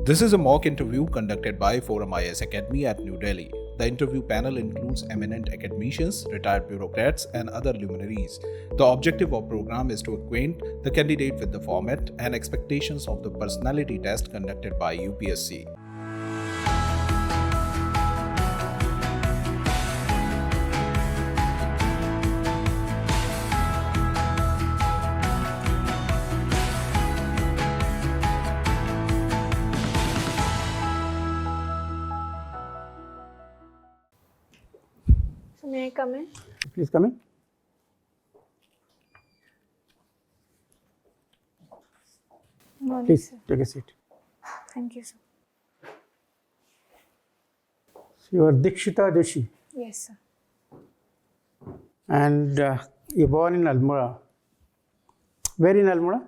This is a mock interview conducted by Forum IAS Academy at New Delhi. The interview panel includes eminent academicians, retired bureaucrats, and other luminaries. The objective of program is to acquaint the candidate with the format and expectations of the personality test conducted by UPSC. So may I come in? Please come in. Morning, Please sir. take a seat. Thank you, sir. So you are Dikshita Joshi Yes, sir. and you're born in Almora. Where in Almora?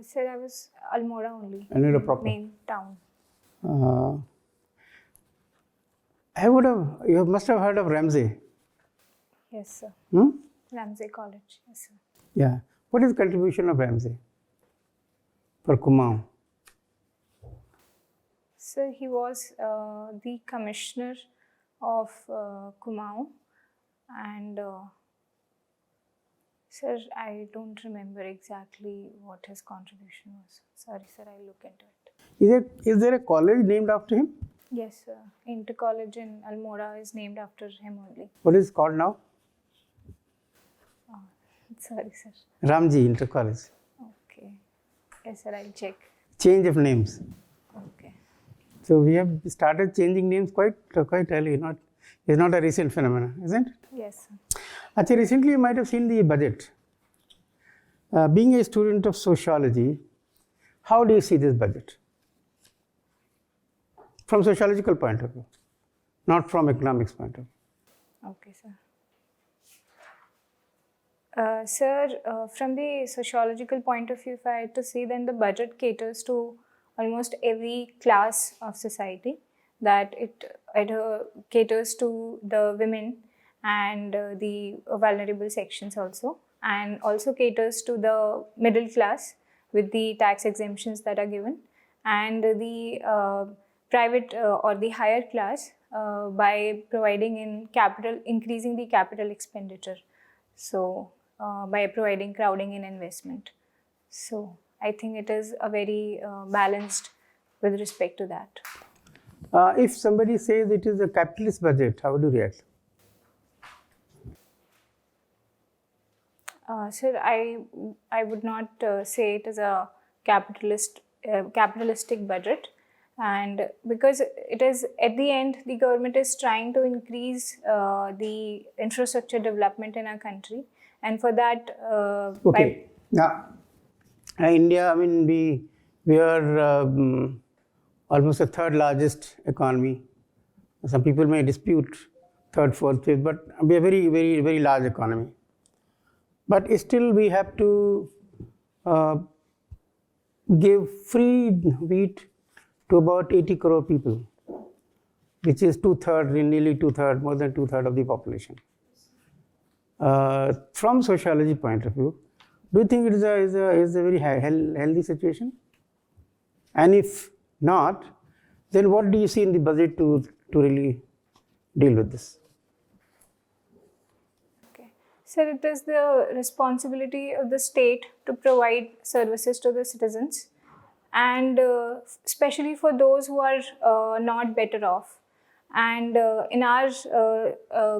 Sir, I was Almora only. And you're a proper. Main town. You must have heard of Ramsey. Yes, sir. Hmm? Ramsey College. Yes, sir. Yeah. What is the contribution of Ramsey for Kumaon? Sir, he was the commissioner of Kumaon, and sir, I don't remember exactly what his contribution was. Sorry, sir, I'll look into it. Is there a college named after him? Yes, sir. Inter College in Almora is named after him only. What is it called now? Sorry, sir. Ramji Inter College. Okay. Yes, sir, I'll check. Change of names. Okay. So we have started changing names quite early. It's not a recent phenomenon, isn't it? Yes, sir. Actually, recently you might have seen the budget. Being a student of sociology, how do you see this budget? From sociological point of view, not from economics point of view. Okay, sir. Sir, from the sociological point of view, if I had to say, then the budget caters to almost every class of society. That it caters to the women and the vulnerable sections also, and also caters to the middle class with the tax exemptions that are given, and the private or the higher class by providing increasing the capital expenditure. So by providing crowding in investment. So I think it is a very balanced with respect to that. If somebody says it is a capitalist budget, how would you react? Sir, I would not say it is a capitalistic budget, and because it is at the end the government is trying to increase the infrastructure development in our country, and for that Okay. Now, India, I mean, we are almost the third largest economy. Some people may dispute third, fourth, fifth, but we are very, very, very large economy. But still, we have to give free wheat to about 80 crore people, which is nearly two-thirds, more than two-thirds of the population. From sociology point of view, do you think it is a very healthy situation? And if not, then what do you see in the budget to really deal with this? Okay. Sir, it is the responsibility of the state to provide services to the citizens, and especially for those who are not better off. And in our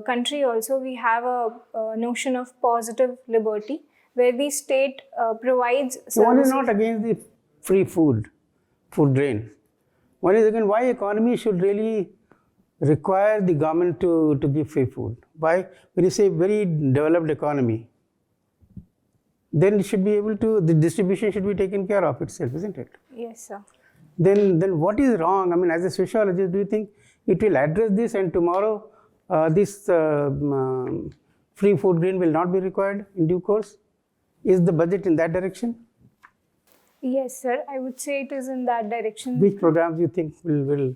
country also, we have a notion of positive liberty, where the state provides services. One is not against the free food grain. One is again why economy should really require the government to give free food. Why? When you say very developed economy, then it should be able to, the distribution should be taken care of itself, isn't it? Yes, sir. Then what is wrong? I mean, as a sociologist, do you think it will address this and tomorrow this free food grain will not be required in due course? Is the budget in that direction? Yes, sir. I would say it is in that direction. Which programs you think will?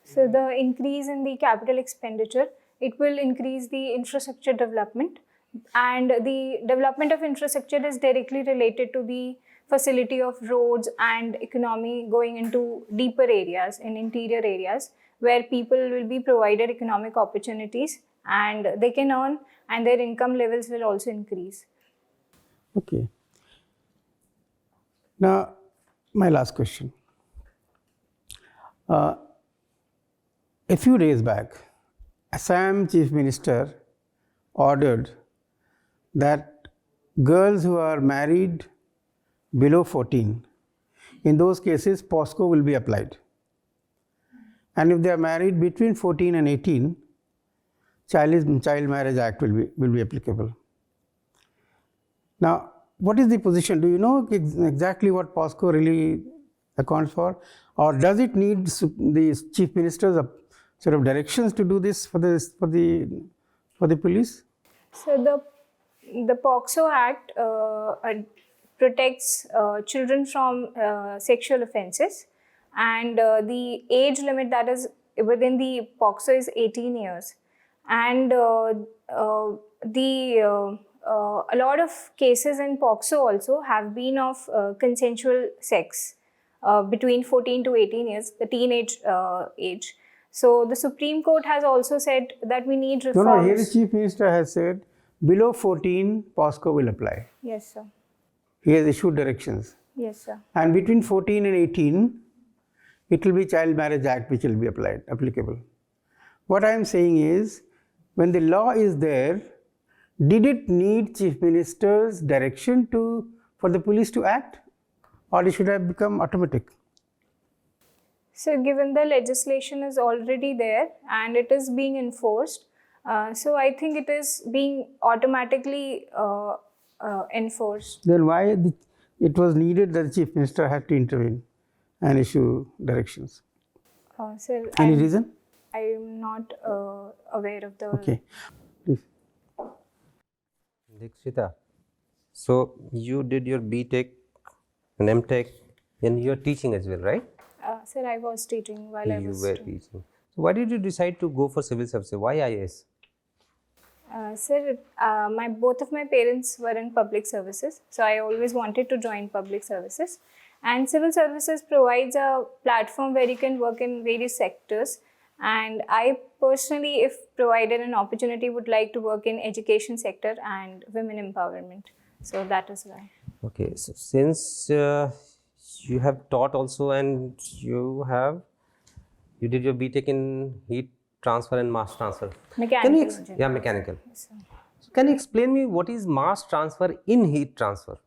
So the increase in the capital expenditure, it will increase the infrastructure development, and the development of infrastructure is directly related to the facility of roads and economy going into deeper areas, in interior areas, where people will be provided economic opportunities and they can earn, and their income levels will also increase. Okay. Now, my last question. A few days back, Assam Chief Minister ordered that girls who are married below 14, in those cases, POSCO will be applied. And if they are married between 14 and 18, Child Marriage Act will be applicable. Now, what is the position? Do you know exactly what POSCO really accounts for, or does it need the Chief Minister's sort of directions to do this for the police? So the POXO Act protects children from sexual offences, and the age limit that is within the POXO is 18 years. And a lot of cases in POXO also have been of consensual sex between 14 to 18 years, the teenage age. So the Supreme Court has also said that we need reforms. No, here the Chief Minister has said below 14, POSCO will apply. Yes, sir. He has issued directions. Yes, sir. And between 14 and 18, it will be Child Marriage Act which will be applicable. What I am saying is, when the law is there, did it need Chief Minister's direction for the police to act, or it should have become automatic? So given the legislation is already there and it is being enforced, so I think it is being automatically enforced. Then why it was needed that the Chief Minister had to intervene and issue directions? Sir, Any reason? I am not aware of the... Okay, please. Dikshita, so you did your BTech and MTech and you are teaching as well, right? Sir, I was teaching while I was... You were teaching. So why did you decide to go for civil services? Why IAS? Sir, both of my parents were in public services, so I always wanted to join public services. And civil services provides a platform where you can work in various sectors. And I personally, if provided an opportunity, would like to work in education sector and women empowerment. So that is why. Okay, so since you have taught also and you did your BTech in heat transfer and mass transfer. Mechanical. Yeah, mechanical. Yes, sir. So can you explain me what is mass transfer in heat transfer?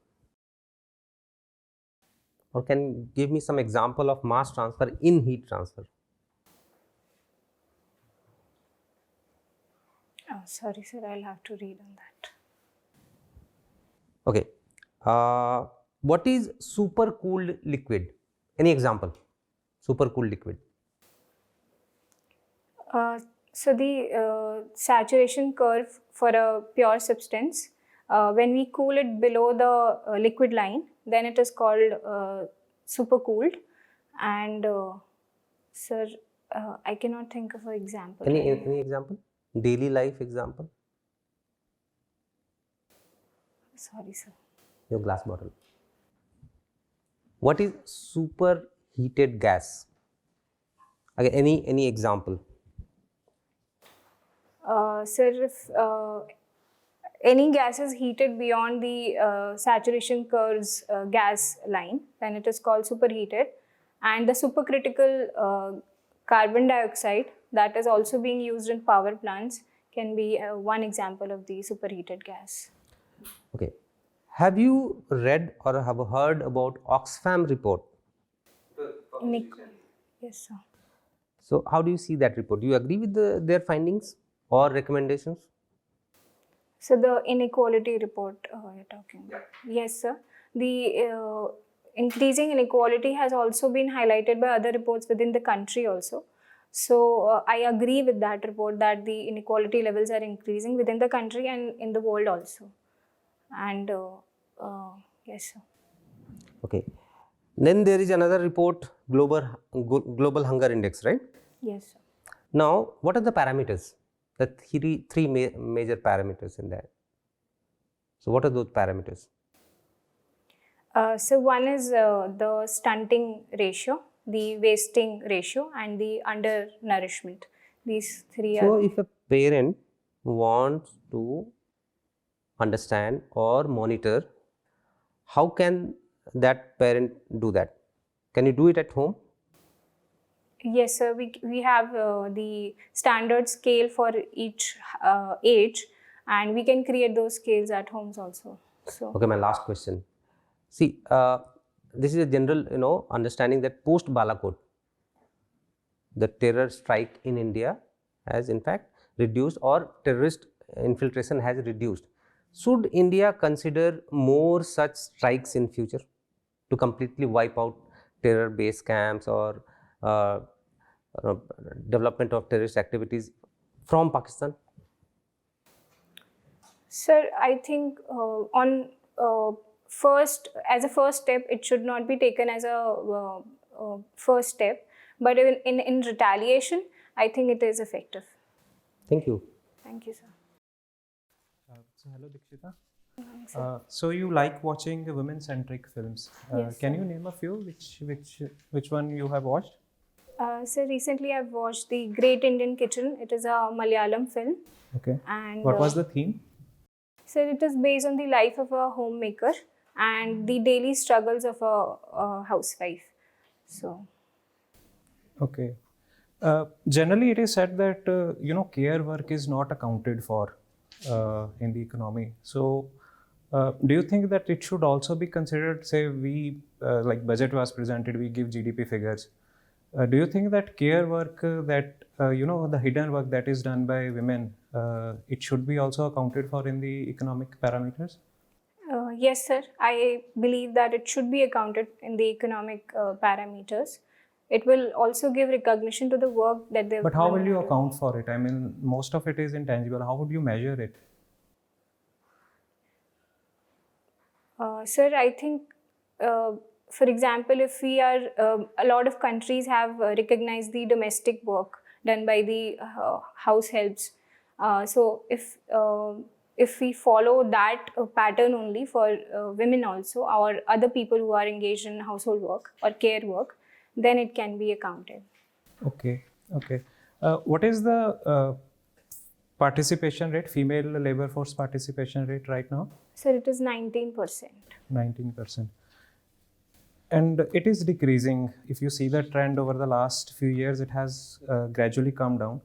Or can you give me some example of mass transfer in heat transfer? Oh, sorry, sir, I'll have to read on that. Okay. What is supercooled liquid? Any example? Supercooled liquid. So the saturation curve for a pure substance, when we cool it below the liquid line, then it is called supercooled. And sir, I cannot think of an example. Any example? Daily life example? Sorry, sir. Your glass bottle. What is superheated gas? Okay, any example? Sir, if any gas is heated beyond the saturation curve's gas line, then it is called superheated. And the supercritical carbon dioxide that is also being used in power plants can be one example of the superheated gas. Okay. Have you read or have heard about Oxfam report? Yes, sir. So how do you see that report? Do you agree with their findings or recommendations? So the inequality report you're talking about. Yes, sir. The increasing inequality has also been highlighted by other reports within the country also. So I agree with that report that the inequality levels are increasing within the country and in the world also. And yes, sir. Okay. Then there is another report, Global Hunger Index, right? Yes, sir. Now, what are the parameters? The three major parameters in that. So, what are those parameters? So one is the stunting ratio, the wasting ratio, and the undernourishment. These three So are. if a parent wants to understand or monitor, how can that parent do that? Can you do it at home? Yes, sir. We have the standard scale for each age, and we can create those scales at homes also. So. Okay, my last question. See, this is a general, understanding that post Balakot, the terror strike in India has in fact reduced, or terrorist infiltration has reduced. Should India consider more such strikes in future to completely wipe out terror base camps or uh, uh, development of terrorist activities from Pakistan? Sir, I think on as a first step, it should not be taken as a first step. But in retaliation, I think it is effective. Thank you. Thank you, sir. So hello, Dikshita. So you like watching women-centric films. Yes, Can sir. you name a few? Which one you have watched? So recently I've watched The Great Indian Kitchen. It is a Malayalam film. Okay. And What was the theme? So it is based on the life of a homemaker and the daily struggles of a housewife. So. Okay. Generally, it is said that care work is not accounted for in the economy. So, do you think that it should also be considered? Say, we like budget was presented, we give GDP figures. Do you think that care work, the hidden work that is done by women, it should be also accounted for in the economic parameters? Yes, sir. I believe that it should be accounted in the economic parameters. It will also give recognition to the work that they. But how will you account for it? I mean, most of it is intangible. How would you measure it? Sir, I think, for example, if we are, a lot of countries have recognized the domestic work done by the house helps. So if we follow that pattern only for women also, or other people who are engaged in household work or care work, then it can be accounted. Okay. What is the participation rate, female labor force participation rate right now? Sir, it is 19%. 19%. And it is decreasing. If you see the trend over the last few years, it has gradually come down.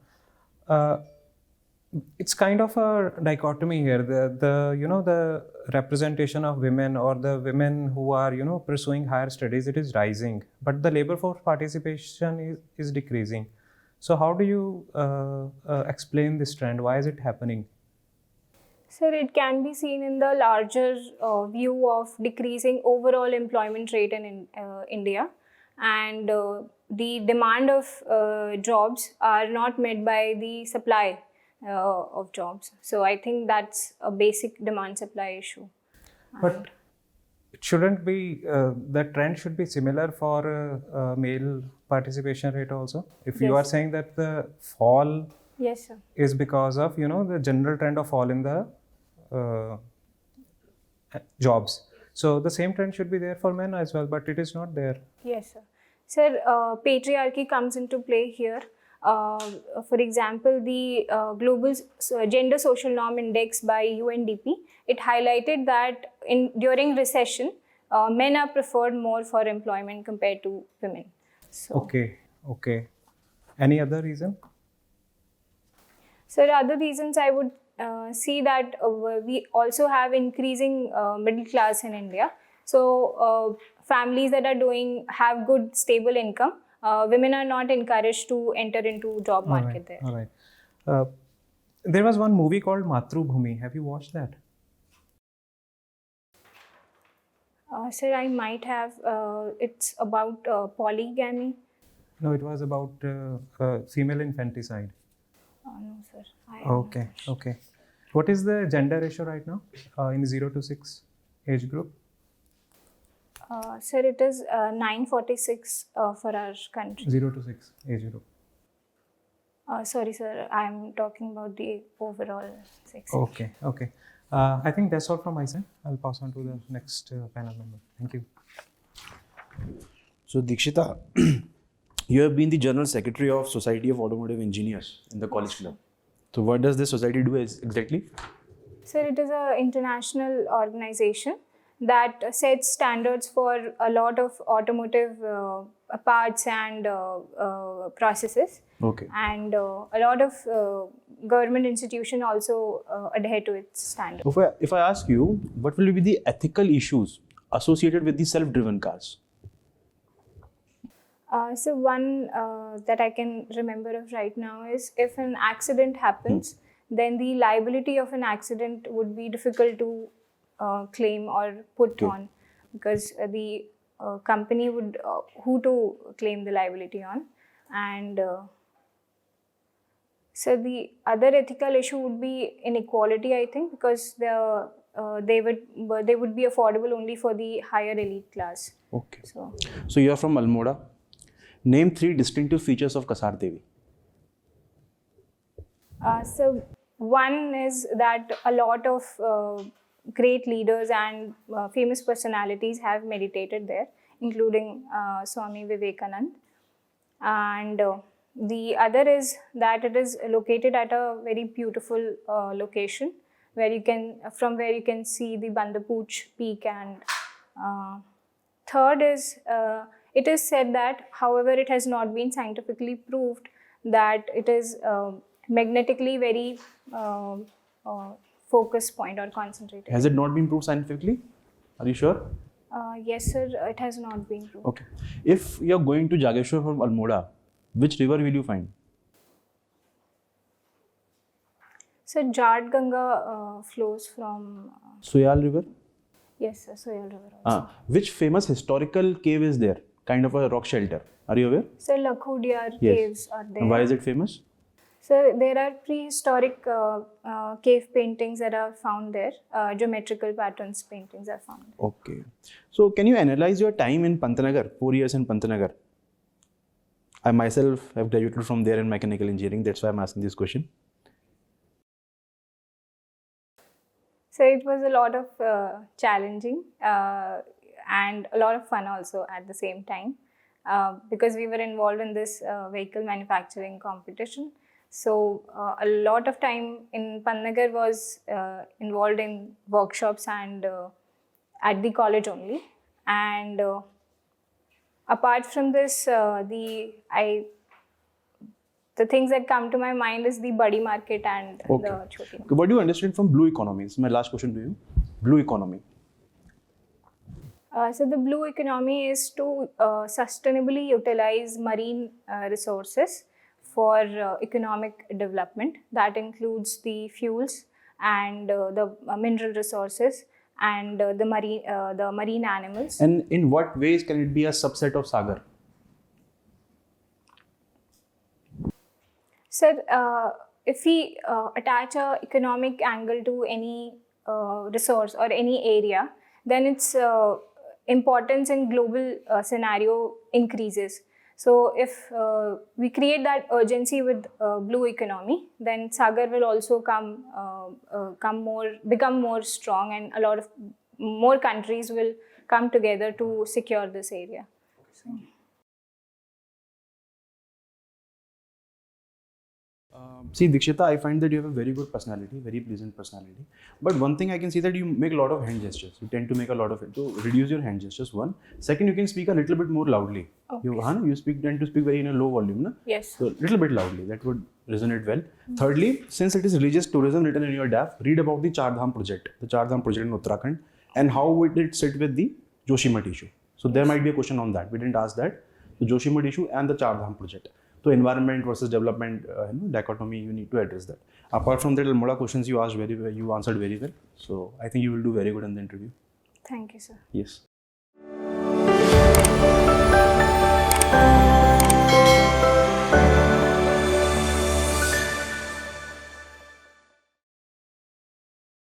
It's kind of a dichotomy here. The representation of women, or the women who are pursuing higher studies, it is rising, but the labor force participation is decreasing. So how do you explain this trend? Why is it happening? Sir, it can be seen in the larger view of decreasing overall employment rate in India, and the demand of jobs are not met by the supply of jobs. So I think that's a basic demand supply issue. But it shouldn't be, the trend should be similar for male participation rate also. If you Yes. are saying that the fall Yes, sir. is because of the general trend of fall in the jobs. So the same trend should be there for men as well, but it is not there. Yes, sir. Sir, patriarchy comes into play here. For example, the Global Gender Social Norm Index by UNDP, it highlighted that during recession, men are preferred more for employment compared to women. So. Okay. Any other reason? So other reasons I would see that we also have increasing middle class in India. So families that are have good stable income, women are not encouraged to enter into job market there. All right. There was one movie called Matrubhumi. Have you watched that? Sir, I might have. It's about polygamy. No, it was about female infanticide. No, sir. Okay. What is the gender ratio right now in 0 to 6 age group? Sir, it is 946 for our country. 0 to 6 age group. Sorry, sir. I'm talking about the overall sex. Okay. I think that's all from my side. I'll pass on to the next panel member. Thank you. So Dikshita, you have been the General Secretary of Society of Automotive Engineers in the College Club. So what does this society do exactly? Sir, it is an international organization that sets standards for a lot of automotive parts and processes. Okay. And a lot of government institutions also adhere to its standards. If I ask you, what will be the ethical issues associated with the self-driven cars? So one that I can remember of right now is if an accident happens, then the liability of an accident would be difficult to claim or put on, because the company would who to claim the liability on. And so the other ethical issue would be inequality, I think, because they would be affordable only for the higher elite class. Okay. So you are from Almora. Name 3 distinctive features of Kasar Devi. So one is that a lot of great leaders and famous personalities have meditated there, including Swami Vivekanand. And the other is that it is located at a very beautiful location from where you can see the Bandapooch peak. And third is it is said that, however, it has not been scientifically proved that it is magnetically very focus point or concentrated. Has it not been proved scientifically? Are you sure? Yes, sir. It has not been proved. Okay. If you are going to Jageshwar from Almora, which river will you find? So Jad Ganga flows from Soyal River? Yes, sir, Soyal River also. Which famous historical cave is there? Kind of a rock shelter. Are you aware? So Lakhudiyar caves are there. Why is it famous? So there are prehistoric cave paintings that are found there. Geometrical patterns paintings are found there. Okay. So can you analyze your time in Pantnagar, 4 years in Pantnagar? I myself have graduated from there in mechanical engineering. That's why I'm asking this question. So it was a lot of challenging and a lot of fun also at the same time, because we were involved in this vehicle manufacturing competition. So a lot of time in Pantnagar was involved in workshops and at the college only. And apart from this, the things that come to my mind is the buddy market and the choti market. What do you understand from blue economy? This is my last question to you. Blue economy. So the blue economy is to sustainably utilize marine resources for economic development. That includes the fuels and the mineral resources and the marine animals. And in what ways can it be a subset of Sagar? Sir, if we attach an economic angle to any resource or any area, then its importance in global scenario increases. So if we create that urgency with blue economy, then Sagar will also become more strong, and a lot of more countries will come together to secure this area. So. See, Dikshita, I find that you have a very good personality, very pleasant personality. But one thing I can see that you make a lot of hand gestures. You tend to make a lot of it. So reduce your hand gestures. One. Second, you can speak a little bit more loudly. Okay. You tend to speak very in a low volume. Na? Yes. So little bit loudly. That would resonate well. Thirdly, since it is religious tourism written in your DAF, read about the Char Dham project. The Char Dham project in Uttarakhand, and how would it sit with the Joshimath issue. So there might be a question on that. We didn't ask that. The Joshimath issue and the Char Dham project. So environment versus development dichotomy, you need to address that. Apart from that, Almora questions you asked very well, you answered very well. So I think you will do very good in the interview. Thank you, sir. Yes.